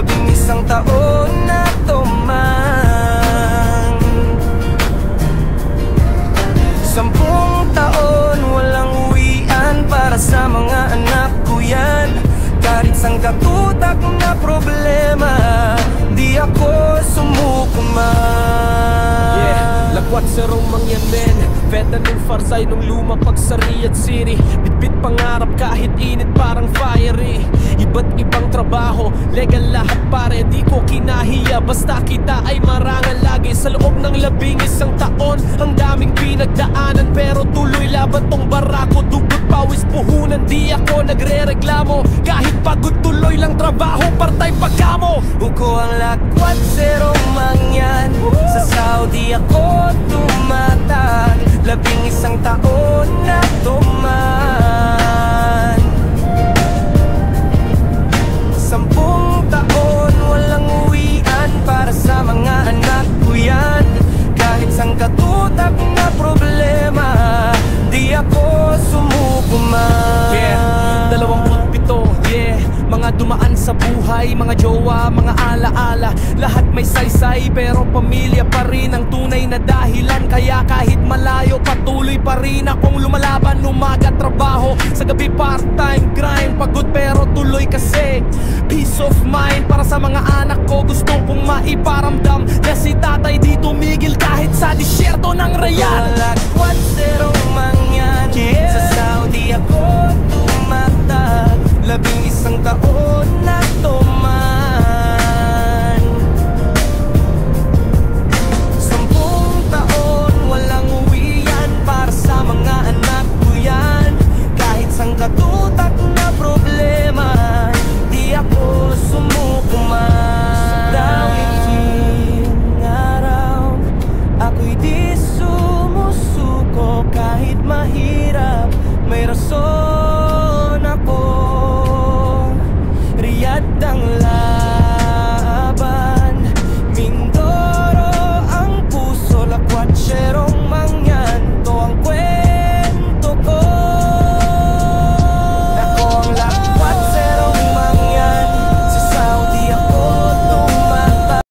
11 taon na tuman, 10 taon walang uwian para sa mga anak ko yan. Kahit sang katutak na problema, di ako sumuko man. Yeah, lakwat sa Romang yan men, Veta ng Farsay nung lumapag sa Riyadh City. Bitbit pangarap kahit init parang fiery. Iba't ibang trabaho, legal lahat pare, di ko kinahiya. Basta kita ay marangal lagi. Sa loob ng 11 taon, ang daming pinagdaanan, pero tuloy laban tong barako. Dugot, pawis, puhunan, di ako nagre-reklamo. Kahit pagod tuloy lang trabaho, part-time pagkamo. Buko ang lakwat sa Romang yan, sa Saudi ako tumatag. 11 taon na tuman, 10 taon walang uwian para sa mga anak ko yan. Kahit sang katutak na problema, di ako sumuko man. Yeah, 27, yeah. Mga dumaan sa buhay, mga jowa, mga alaala, lahat may saysay, pero pamilya pa rin ang tunay na dahilan. Kaya kahit malayo, patuloy pa rin akong lumalaban. Umaga trabaho, sa gabi part-time grind. Pagod pero tuloy kasi peace of mind para sa mga anak ko. Gusto kong maiparamdam na si tatay di tumigil kahit sa disyerto ng Riyadh. Lakwat sa Romang yan, sa Saudi ako